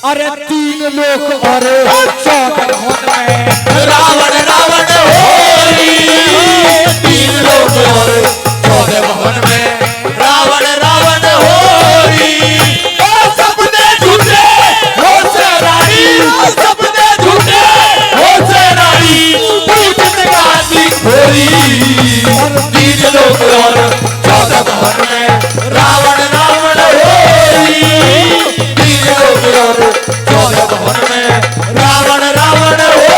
अरे तीन लोग और 14 भवन में रावण रावण होरी। तीन लोग और 14 भवन में रावण रावण होरी। ओ सपने झूठे हो से रानी, सपने झूठे हो से रानी, पूजन गाती खोरी। तीन लोग और 14 भवन में रावण रावण होरी। तीन लोग और 14 भवन में रावण रावण होरी।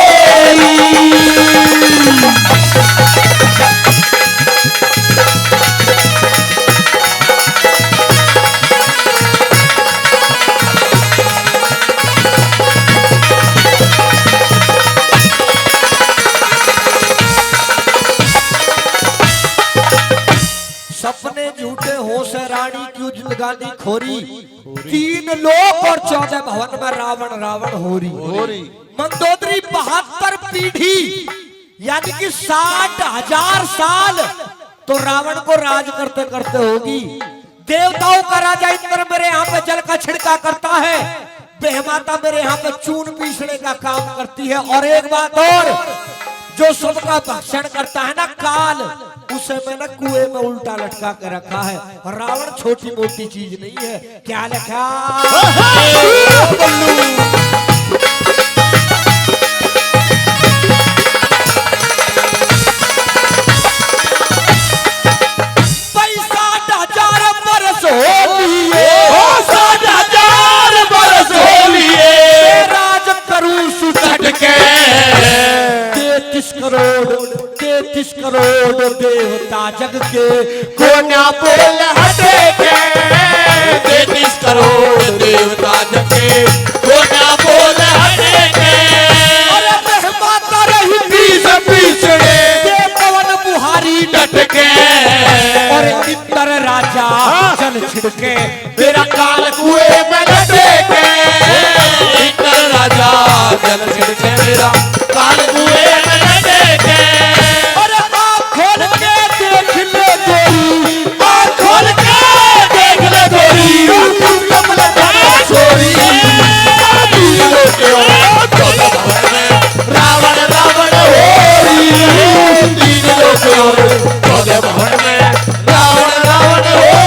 सपने झूठे हो से रानी क्यों जिंदगानी खोरी। तीन लोक और 14 भवन में रावण रावण होरी। मंदोदरी 72 पीढ़ी यानी कि 60,000 साल तो रावण को राज करते करते होगी। देवताओं का राजा इंद्र मेरे यहाँ पे जल का छिड़का करता है, बेहमाता मेरे यहाँ पे चून पीसने का काम करती है। और एक बात और, जो सबका भक्षण करता है ना काल, उसे मैंने कुएं में उल्टा लटका के रखा है। और रावण छोटी मोटी चीज नहीं है। क्या लिखा? करोड़ देवता जग के कोन्या बोल हटे के। 33 करोड़ देवता जग के कोन्या बोल हटे के। अरे बेहमाता रही बीच पिछड़े पवन बुहारी डट के। और इंद्र राजा जल छिड़के मेरा काल कुएं में डटे के। इंद्र राजा जल छिड़के मेरा काल कुएं में डटे के। खोल के देख ले गोरी, खोल के देख ले गोरी, छोरी। रावण रावण होरी। तीन लोग और 14 भवन में रावण रावण होरी।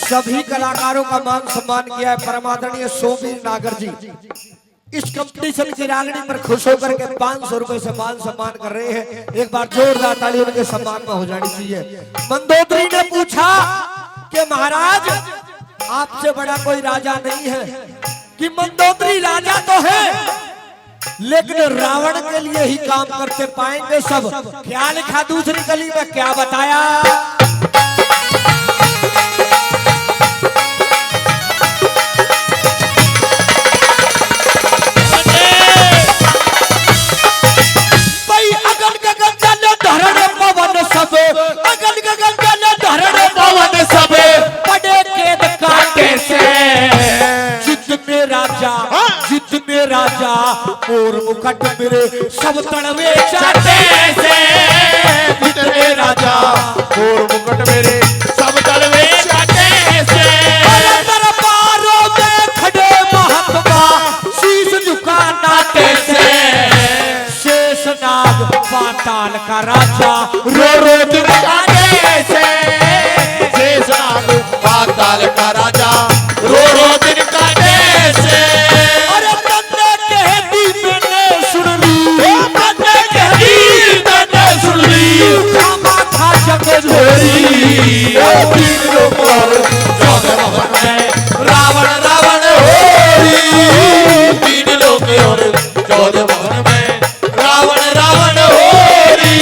सभी कलाकारों का मान सम्मान किया है परमादरणीय सोमवीर नागर जी। इस कंपटीशन की रागनी पर खुश होकर के 500 रुपए से मान सम्मान कर रहे हैं। एक बार जोरदार ताली उनके सम्मान में हो जानी चाहिए। मंदोदरी ने पूछा कि महाराज आपसे बड़ा कोई राजा नहीं है। कि मंदोदरी राजा तो है लेकिन रावण के लिए ही काम करते पाएंगे सब। क्या लिखा दूसरी कली में, क्या बताया? राजा और मुकुट मेरे सब तड़वे चाटे से। जितने राजा और मुकुट मेरे सब तड़वे चाटे से। दरबारों में खड़े महात्मा शीश झुका नाटे से। शेषनाग पाताल का राजा रो रो दिन काटे से। शेषनाग पाताल का राजा रो रो दिन काटे से। रावण रावण होरी। तीन लोग और 14 भवन में रावण रावण होरी।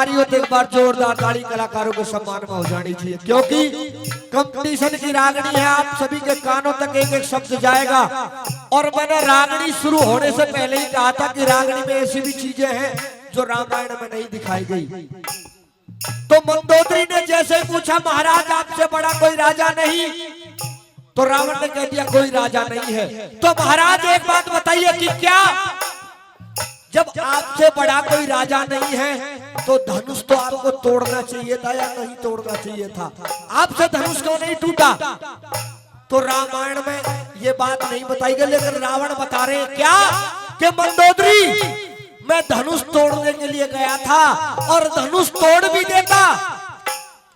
रही हो तो एक बार जोरदार ताली कलाकारों के सम्मान में हो जानी चाहिए, क्योंकि कंपटीशन की रागनी है। आप सभी के कानों तक एक एक शब्द जाएगा। और मैंने रागनी शुरू होने से पहले ही कहा था कि रागनी में ऐसी भी चीजें हैं जो रामायण में नहीं दिखाई गई। तो मंदोदरी ने जैसे पूछा महाराज आपसे बड़ा कोई राजा नहीं, तो रावण ने कह दिया कोई राजा नहीं है। तो महाराज एक बात बताइए कि क्या जब आपसे बड़ा कोई राजा नहीं है तो धनुष तो आपको तोड़ना चाहिए था या नहीं तोड़ना चाहिए था? आपसे धनुष क्यों नहीं टूटा? तो रामायण में ये बात नहीं बताई गई, लेकिन रावण बता रहे क्या कि मंदोदरी मैं धनुष तोड़ने के लिए गया था और धनुष तोड़ भी देता।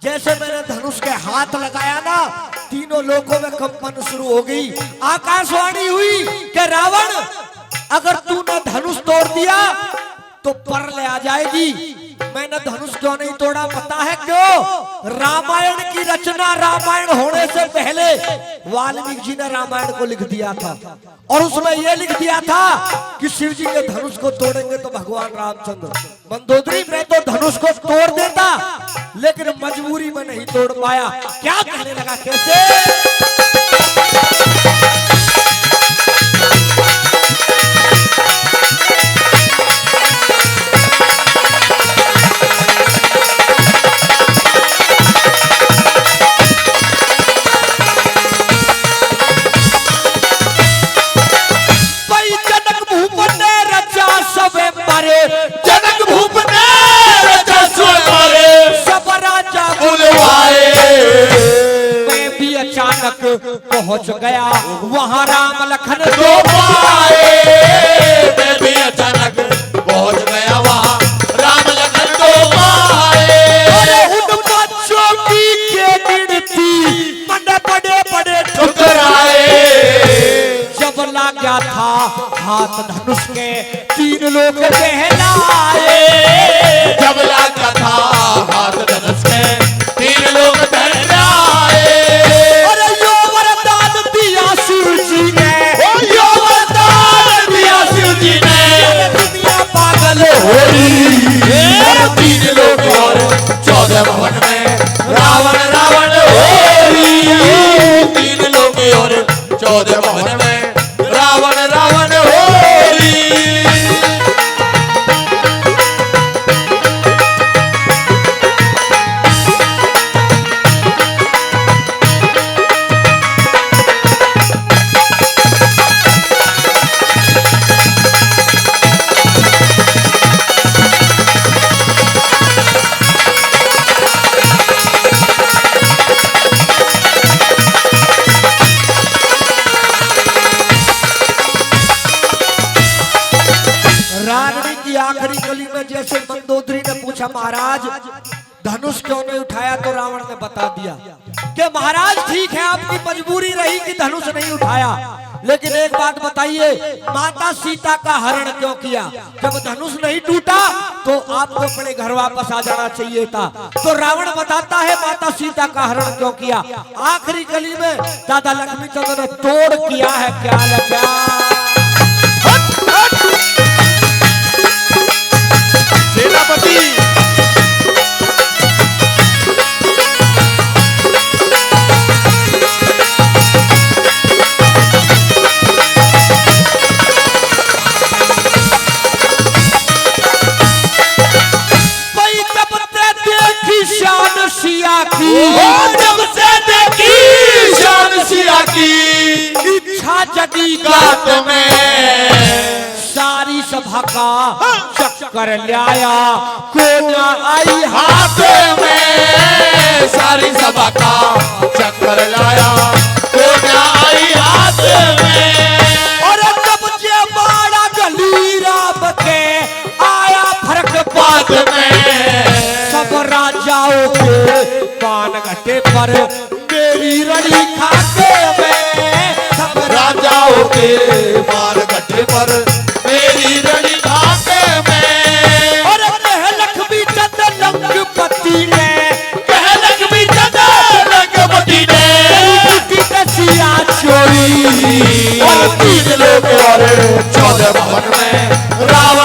जैसे मैंने धनुष के हाथ लगाया ना, तीनों लोगों में कंपन शुरू हो गई। आकाशवाणी हुई कि रावण अगर तूने धनुष तोड़ दिया तो परले आ जाएगी। मैंने धनुष क्यों नहीं तोड़ा पता है क्यों? रामायण की रचना रामायण होने से पहले वाल्मीकि जी ने रामायण को लिख दिया था और उसमें यह लिख दिया था कि शिव जी के धनुष को तोड़ेंगे तो भगवान रामचंद्र। मंदोदरी में तो धनुष को तोड़ देता, लेकिन मजबूरी में नहीं तोड़ पाया। क्या कहने लगा कैसे? जनक भूप ने रचा स्वयं सब राजा बुलवाए। मैं भी अचानक पहुंच गया वहां राम लखन दो पाए। मैं भी अचानक पहुंच गया वहां राम लखन दो पाए। अरे उन बच्चों की के गिनती मन बड़े बड़े ठुकराए। जब लगा था हाथ धनुष के तीन लोग बहलाए। जब लगा था हाथ धनुष के तीन लोग बहलाए। अरे यो वरदान दिया शिव जी ने, यो वरदान दिया शिव जी ने। दुनिया पागल हो तीन लोग और 14 भवन में रावण रावण होरी। तीन लोग और 14 भवन में रावण रावण होरी। रागनी की आखिरी कली में जैसे मंदोदरी ने पूछा महाराज धनुष क्यों नहीं उठाया, तो रावण ने बता दिया कि महाराज ठीक है आपकी मजबूरी रही कि धनुष नहीं उठाया, लेकिन एक बात बताइए माता सीता का हरण क्यों किया? जब धनुष नहीं टूटा तो आपको अपने घर वापस आ जाना चाहिए था। तो रावण बताता है माता सीता का हरण क्यों किया। आखिरी कली में दादा लक्ष्मी चंद्र ने तोड़ किया है क्या लगा। सेनापति शान सिया की, जब से देखी शान सिया की इच्छा जगी गात में सारी सभा का चक्कर लाया को न आई हाथ में। सारी सभा का चक्कर लाया को न आई हाथ में। और जब जे मारा गली राम के आया फर्क बात में सब राजाओं के पान घटे पर मेरी रड़ी खाके में सब राजाओं के मार गड्ढे पर मेरी रड़ी खाके में। और लक्ष्मी चंद लंकपति ने लक्ष्मी चंद लंकपति ने सिया चोरी और 3 लोग और 14 भवन में रावण